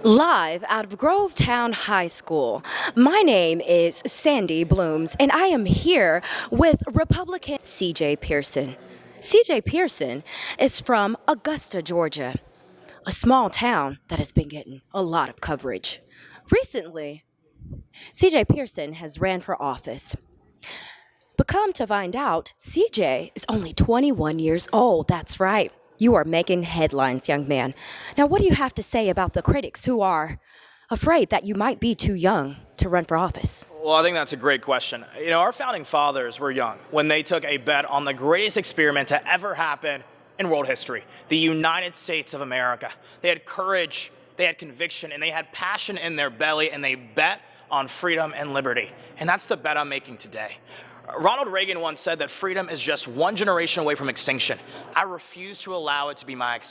Live out of Grovetown High School. My name is Sandy Blooms, and I am here with Republican C J Pearson. C J Pearson is from Augusta, Georgia, a small town that has been getting a lot of coverage. Recently, C J Pearson has ran for office. But come to find out, CJ is only 21 years old. That's right. You are making headlines, young man. Now, what do you have to say about the critics who are afraid that you might be too young to run for office? Well, I think that's a great question. Our founding fathers were young when they took a bet on the greatest experiment to ever happen in world history, the United States of America. They had courage, they had conviction, and they had passion in their belly, and they bet on freedom and liberty. And that's the bet I'm making today. Ronald Reagan once said that freedom is just one generation away from extinction. I refuse to allow it to be my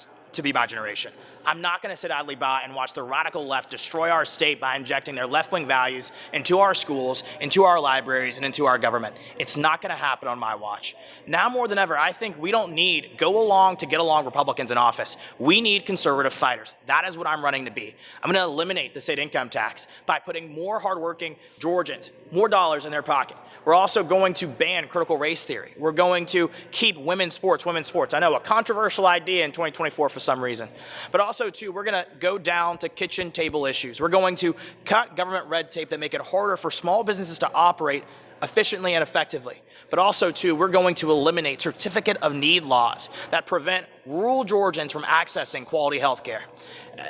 generation. I'm not going to sit idly by and watch the radical left destroy our state by injecting their left-wing values into our schools, into our libraries, and into our government. It's not going to happen on my watch. Now more than ever, I think we don't need go along to get along Republicans in office. We need conservative fighters. That is what I'm running to be. I'm going to eliminate the state income tax by putting more hardworking Georgians, more dollars in their pocket. We're also going to ban critical race theory. We're going to keep women's sports. I know, a controversial idea in 2024 for some reason. But also, too, we're going to go down to kitchen table issues. We're going to cut government red tape that make it harder for small businesses to operate efficiently and effectively. But also, too, we're going to eliminate certificate of need laws that prevent rural Georgians from accessing quality health care.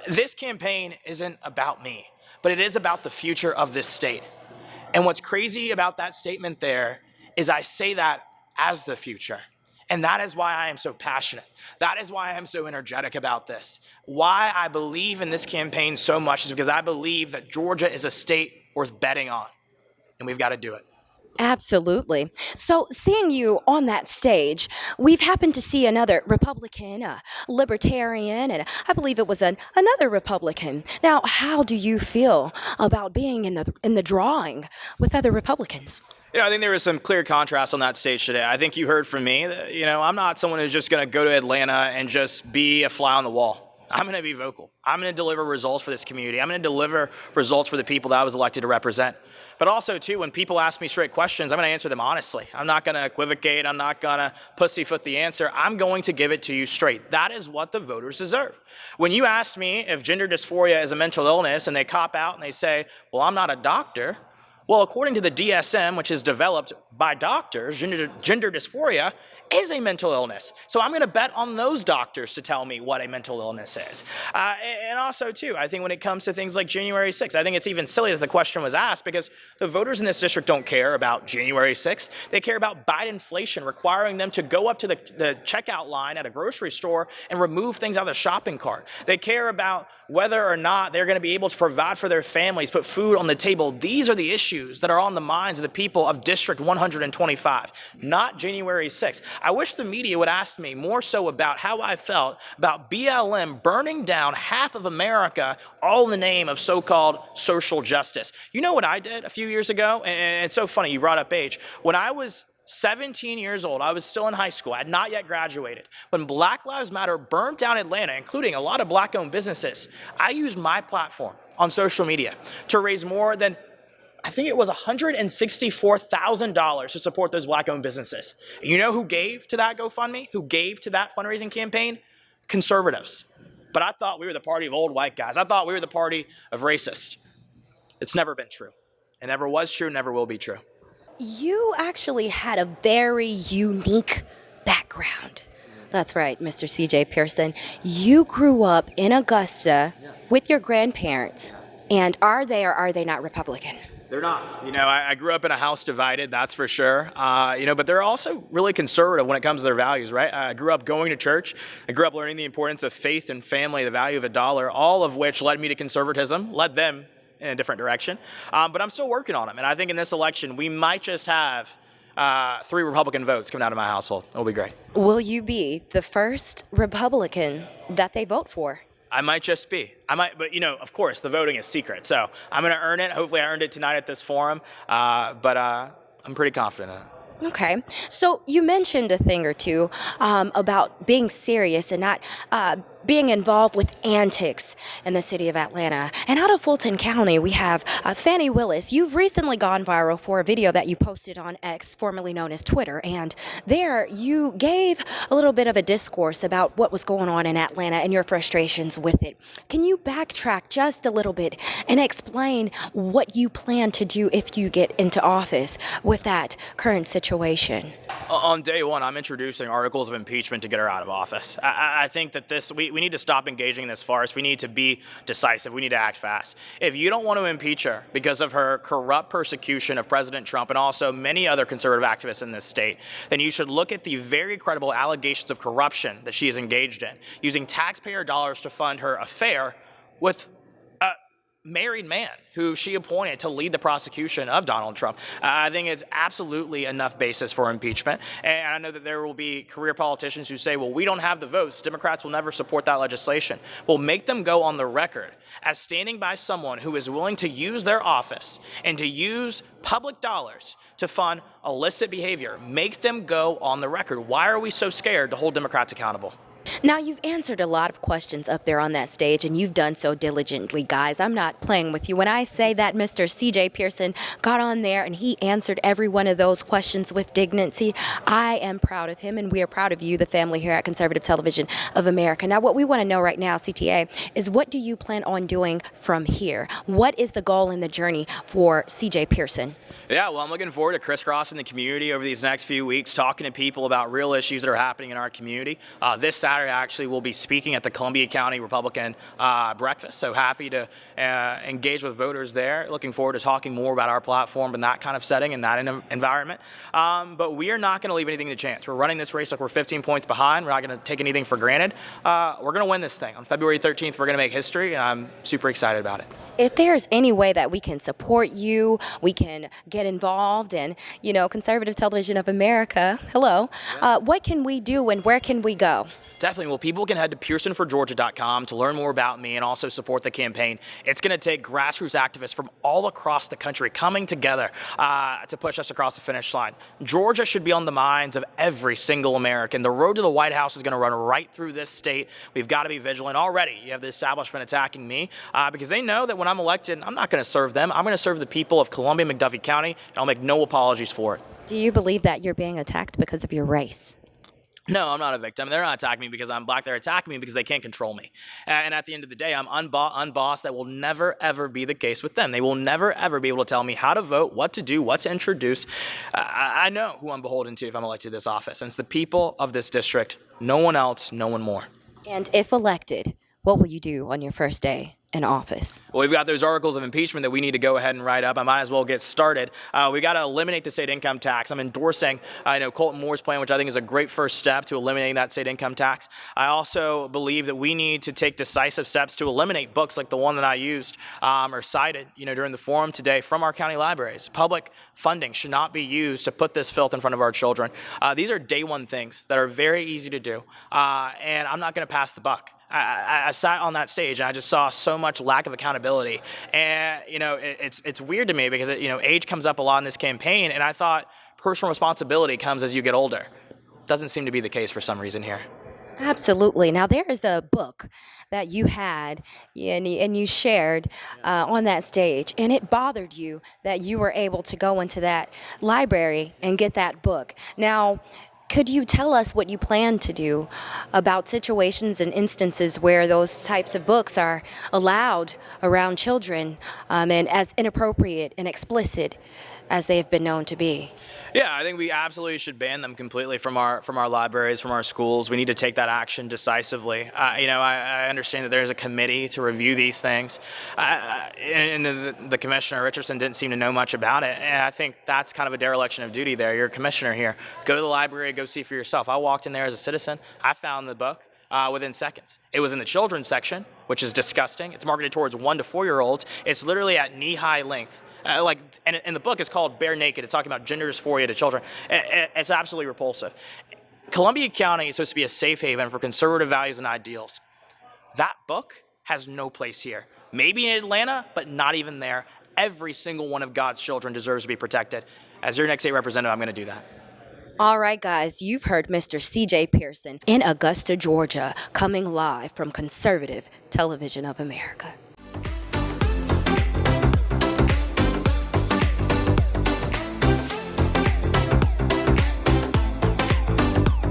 This campaign isn't about me, but it is about the future of this state. And what's crazy about that statement there is I say that as the future. And that is why I am so passionate. That is why I am so energetic about this. Why I believe in this campaign so much is because I believe that Georgia is a state worth betting on. And we've got to do it. Absolutely. So, seeing you on that stage, we've happened to see another Republican, a Libertarian, and I believe it was another Republican. Now, how do you feel about being in the drawing with other Republicans? I think there was some clear contrast on that stage today. I think you heard from me that, I'm not someone who's just going to go to Atlanta and just be a fly on the wall. I'm going to be vocal. I'm going to deliver results for this community. I'm going to deliver results for the people that I was elected to represent. But also, too, when people ask me straight questions, I'm going to answer them honestly. I'm not going to equivocate. I'm not going to pussyfoot the answer. I'm going to give it to you straight. That is what the voters deserve. When you ask me if gender dysphoria is a mental illness and they cop out and they say, well, I'm not a doctor. Well, according to the DSM, which is developed by doctors, gender dysphoria is a mental illness. So I'm going to bet on those doctors to tell me what a mental illness is. And also, too, I think when it comes to things like January 6th, I think it's even silly that the question was asked because the voters in this district don't care about January 6th. They care about Bidenflation requiring them to go up to the checkout line at a grocery store and remove things out of the shopping cart. They care about whether or not they're going to be able to provide for their families, put food on the table. These are the issues that are on the minds of the people of District 125, not January 6th. I wish the media would ask me more so about how I felt about BLM burning down half of America, all in the name of so-called social justice. You know what I did a few years ago? And it's so funny, you brought up age. When I was 17 years old, I was still in high school. I had not yet graduated. When Black Lives Matter burnt down Atlanta, including a lot of black-owned businesses, I used my platform on social media to raise more than, I think it was $164,000 to support those black-owned businesses. And you know who gave to that GoFundMe? Who gave to that fundraising campaign? Conservatives. But I thought we were the party of old white guys. I thought we were the party of racists. It's never been true. It never was true, never will be true. You actually had a very unique background. That's right, Mr. C J Pearson. You grew up in Augusta with your grandparents. And are they or are they not Republican? They're not. I grew up in a house divided, that's for sure. But they're also really conservative when it comes to their values, right? I grew up going to church. I grew up learning the importance of faith and family, the value of a dollar, all of which led me to conservatism, led them in a different direction. But I'm still working on them. And I think in this election, we might just have 3 Republican votes coming out of my household. It'll be great. Will you be the first Republican that they vote for? I might just be. But of course, the voting is secret. So I'm going to earn it. Hopefully I earned it tonight at this forum. But I'm pretty confident in it. Okay. So you mentioned a thing or two about being serious and not being involved with antics in the city of Atlanta. And out of Fulton County, we have Fannie Willis. You've recently gone viral for a video that you posted on X, formerly known as Twitter. And there you gave a little bit of a discourse about what was going on in Atlanta and your frustrations with it. Can you backtrack just a little bit and explain what you plan to do if you get into office with that current situation? On day one, I'm introducing articles of impeachment to get her out of office. I think that we need to stop engaging in this farce. We need to be decisive. We need to act fast. If you don't want to impeach her because of her corrupt persecution of President Trump and also many other conservative activists in this state, then you should look at the very credible allegations of corruption that she is engaged in, using taxpayer dollars to fund her affair with married man who she appointed to lead the prosecution of Donald Trump. I think it's absolutely enough basis for impeachment. And I know that there will be career politicians who say, well, we don't have the votes. Democrats will never support that legislation. Well, make them go on the record as standing by someone who is willing to use their office and to use public dollars to fund illicit behavior. Make them go on the record. Why are we so scared to hold Democrats accountable? Now, you've answered a lot of questions up there on that stage, and you've done so diligently, guys. I'm not playing with you. When I say that Mr. C J Pearson got on there and he answered every one of those questions with dignity, I am proud of him, and we are proud of you, the family here at Conservative Television of America. Now, what we want to know right now, CTA, is what do you plan on doing from here? What is the goal and the journey for C J Pearson? Yeah, well, I'm looking forward to crisscrossing the community over these next few weeks, talking to people about real issues that are happening in our community. This Saturday, actually, we'll be speaking at the Columbia County Republican breakfast, so happy to engage with voters there. Looking forward to talking more about our platform in that kind of setting and that environment. But we are not going to leave anything to chance. We're running this race like we're 15 points behind. We're not going to take anything for granted. We're going to win this thing. On February 13th, we're going to make history, and I'm super excited about it. If there's any way that we can support you, we can get involved in, Conservative Television of America, hello, what can we do and where can we go? Definitely. Well, people can head to PearsonForGeorgia.com to learn more about me and also support the campaign. It's going to take grassroots activists from all across the country coming together to push us across the finish line. Georgia should be on the minds of every single American. The road to the White House is going to run right through this state. We've got to be vigilant. Already, you have the establishment attacking me because they know that when I'm elected, I'm not going to serve them. I'm going to serve the people of Columbia and McDuffie County, and I'll make no apologies for it. Do you believe that you're being attacked because of your race? No, I'm not a victim. They're not attacking me because I'm black. They're attacking me because they can't control me. And at the end of the day, I'm unbossed. That will never, ever be the case with them. They will never, ever be able to tell me how to vote, what to do, what to introduce. I know who I'm beholden to if I'm elected to this office. And it's the people of this district. No one else, no one more. And if elected, what will you do on your first day in office? Well, we've got those articles of impeachment that we need to go ahead and write up. I might as well get started. We got to eliminate the state income tax. I'm endorsing, Colton Moore's plan, which I think is a great first step to eliminating that state income tax. I also believe that we need to take decisive steps to eliminate books like the one that I used or cited, during the forum today from our county libraries. Public funding should not be used to put this filth in front of our children. These are day one things that are very easy to do, and I'm not going to pass the buck. I sat on that stage and I just saw so much lack of accountability, and it's weird to me because age comes up a lot in this campaign, and I thought personal responsibility comes as you get older. Doesn't seem to be the case for some reason here. Absolutely. Now, there is a book that you had and you shared on that stage, and it bothered you that you were able to go into that library and get that book. Now, could you tell us what you plan to do about situations and instances where those types of books are allowed around children and as inappropriate and explicit as they have been known to be? Yeah, I think we absolutely should ban them completely from our libraries, from our schools. We need to take that action decisively. I understand that there's a committee to review these things, and the commissioner Richardson didn't seem to know much about it. And I think that's kind of a dereliction of duty. There, you're a commissioner here. Go to the library, go see for yourself. I walked in there as a citizen. I found the book within seconds. It was in the children's section, which is disgusting. It's marketed towards 1 to 4 year olds. It's literally at knee-high length. And the book is called Bare Naked. It's talking about gender dysphoria to children. It's absolutely repulsive. Columbia County is supposed to be a safe haven for conservative values and ideals. That book has no place here. Maybe in Atlanta, but not even there. Every single one of God's children deserves to be protected. As your next state representative, I'm going to do that. All right, guys, you've heard Mr. C J Pearson in Augusta, Georgia, coming live from Conservative Television of America.